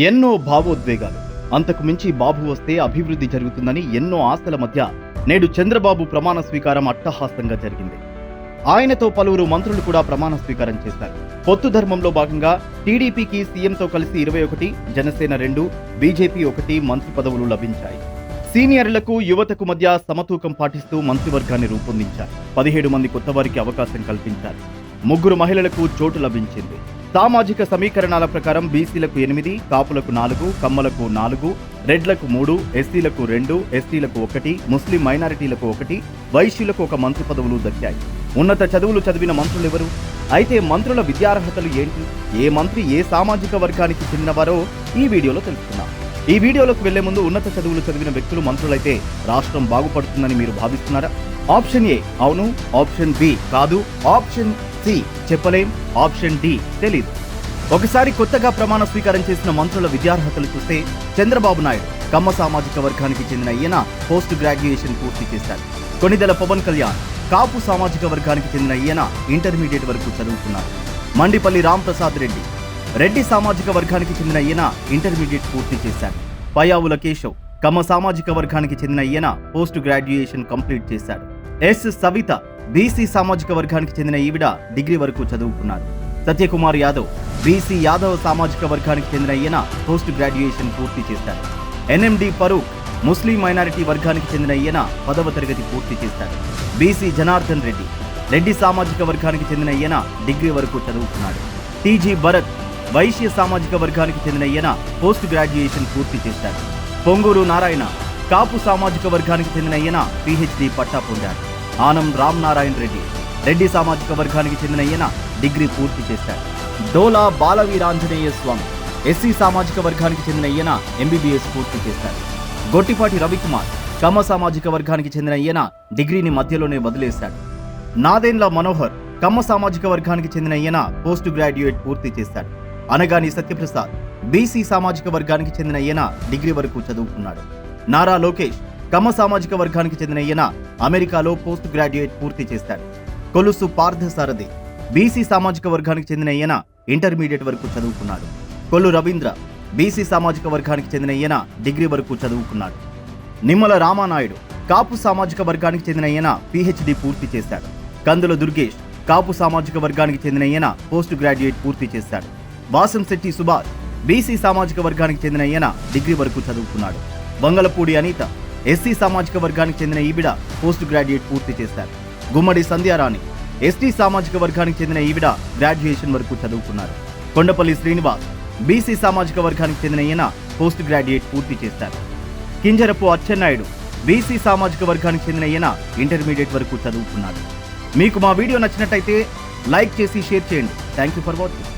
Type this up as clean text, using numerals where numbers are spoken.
ఎన్నో భావోద్వేగాలు. అంతకు మించి బాబు వస్తే అభివృద్ధి జరుగుతుందని ఎన్నో ఆశల మధ్య నేడు చంద్రబాబు ప్రమాణ స్వీకారం అట్టహాసంగా జరిగింది. ఆయనతో పలువురు మంత్రులు కూడా ప్రమాణ స్వీకారం చేశారు. పొత్తు ధర్మంలో భాగంగా టీడీపీకి సీఎంతో కలిసి 21, జనసేన 2, బీజేపీ 1 మంత్రి పదవులు లభించాయి. సీనియర్లకు యువతకు మధ్య సమతూకం పాటిస్తూ మంత్రివర్గాన్ని రూపొందించారు. 17 మంది కొత్త వారికి అవకాశం కల్పించారు. 3 మహిళలకు చోటు లభించింది. సామాజిక సమీకరణాల ప్రకారం బీసీలకు 8, కాపులకు 4, కమ్మలకు 4, రెడ్లకు 3, ఎస్సీలకు 2, ఎస్టీలకు 1, ముస్లిం మైనారిటీలకు 1, వైశ్యులకు 1 మంత్రి పదవులు దక్కాయి. ఉన్నత చదువులు చదివిన మంత్రులెవరు? అయితే మంత్రుల విద్యార్హతలు ఏంటి? ఏ మంత్రి ఏ సామాజిక వర్గానికి చెందినవారో ఈ వీడియోలో తెలుసుకుందాం. ఈ వీడియోలోకి వెళ్లే ముందు ఉన్నత చదువులు చదివిన వ్యక్తులు మంత్రులైతే రాష్ట్రం బాగుపడుతుందని మీరు భావిస్తున్నారా? ఆప్షన్ ఏ అవును, ఆప్షన్ బి కాదు, ఆప్షన్ సి చెప్పలేం, ఆప్షన్ డి తెలీదు. ఒకసారి కొత్తగా ప్రమాణ స్వీకారం చేసిన మంత్రుల విద్యార్హతలు చూస్తే చంద్రబాబు నాయుడు కమ్మ సామాజిక వర్గానికి చెందిన ఈయన పోస్ట్ గ్రాడ్యుయేషన్ పూర్తి చేశారు. కొణిదెల పవన్ కళ్యాణ్ కాపు సామాజిక వర్గానికి చెందిన ఈయన ఇంటర్మీడియట్ వరకు చదువుకున్నారు. మండిపల్లి రాంప్రసాద్ రెడ్డి సామాజిక వర్గానికి చెందిన ఈయన ఇంటర్మీడియట్ పూర్తి చేశారు. పయావుల కేశవ్ కమ్మ సామాజిక వర్గానికి చెందిన ఈయన పోస్ట్ గ్రాడ్యుయేషన్ కంప్లీట్ చేశాడు. ఎస్ సవిత బీసీ సామాజిక వర్గానికి చెందిన ఈవిడ డిగ్రీ వరకు చదువుకున్నారు. సత్యకుమార్ యాదవ్ బీసీ యాదవ్ సామాజిక వర్గానికి చెందిన ఈయన పోస్ట్ గ్రాడ్యుయేషన్ పూర్తి చేశారు. ఎన్ఎండి ఫరూక్ ముస్లిం మైనారిటీ వర్గానికి చెందిన ఈయన 10వ తరగతి పూర్తి చేశారు. బీసీ జనార్దన్ రెడ్డి సామాజిక వర్గానికి చెందిన ఈయన డిగ్రీ వరకు చదువుకున్నాడు. టీజీ భరత్ వైశ్య సామాజిక వర్గానికి చెందిన ఈయన పోస్ట్ గ్రాడ్యుయేషన్ పూర్తి చేశారు. పొంగూరు నారాయణ కాపు సామాజిక వర్గానికి చెందిన ఈయన పీహెచ్డీ పట్టా పొందారు. ఆనం రామ్ నారాయణ రెడ్డి సామాజిక వర్గానికి చెందిన ఈయన డిగ్రీ పూర్తి చేశారు. డోలా బాలవీరాంజనేయ స్వామి ఎస్సీ సామాజిక వర్గానికి చెందిన ఈయన ఎంబీబీఎస్ పూర్తి చేశారు. గొట్టిపాటి రవికుమార్ కమ్మ సామాజిక వర్గానికి చెందిన ఈయన డిగ్రీని మధ్యలోనే వదిలేశాడు. నాదెండ్ల మనోహర్ కమ్మ సామాజిక వర్గానికి చెందిన ఈయన పోస్ట్ గ్రాడ్యుయేట్ పూర్తి చేశాడు. అనగాని సత్యప్రసాద్ బీసీ సామాజిక వర్గానికి చెందిన ఈయన డిగ్రీ వరకు చదువుకున్నాడు. నారా లోకేష్ కమ్మ సామాజిక వర్గానికి చెందిన ఈయన అమెరికాలో పోస్ట్ గ్రాడ్యుయేట్ పూర్తి చేశాడు. కొలుసు పార్థసారథి బీసీ సామాజిక వర్గానికి చెందిన ఈయన ఇంటర్మీడియట్ వరకు చదువుకున్నాడు. కొల్లు రవీంద్ర బీసీ సామాజిక వర్గానికి చెందిన ఈయన డిగ్రీ వరకు చదువుకున్నాడు. నిమ్మల రామానాయుడు కాపు సామాజిక వర్గానికి చెందిన ఈయన పీహెచ్డీ పూర్తి చేశాడు. కందుల దుర్గేష్ కాపు సామాజిక వర్గానికి చెందిన ఈయన పోస్ట్ గ్రాడ్యుయేట్ పూర్తి చేశాడు. వాసంశెట్టి సుభాష్ బీసీ సామాజిక వర్గానికి చెందిన ఈయన డిగ్రీ వరకు చదువుకున్నాడు. వంగలపూడి అనిత ఎస్సీ సామాజిక వర్గానికి చెందిన ఈవిడ పోస్ట్ గ్రాడ్యుయేట్ పూర్తి చేశారు. గుమ్మడి సంధ్యారాణి ఎస్టీ సామాజిక వర్గానికి చెందిన ఈవిడ గ్రాడ్యుయేషన్ వరకు చదువుకున్నారు. కొండపల్లి శ్రీనివాస్ బీసీ సామాజిక వర్గానికి చెందిన ఈయన పోస్ట్ గ్రాడ్యుయేట్ పూర్తి చేశారు. కింజరపు అచ్చెన్నాయుడు బీసీ సామాజిక వర్గానికి చెందిన ఈయన ఇంటర్మీడియట్ వరకు చదువుకున్నాడు. మీకు మా వీడియో నచ్చినట్టయితే లైక్ చేసి షేర్ చేయండి. Thank you for watching.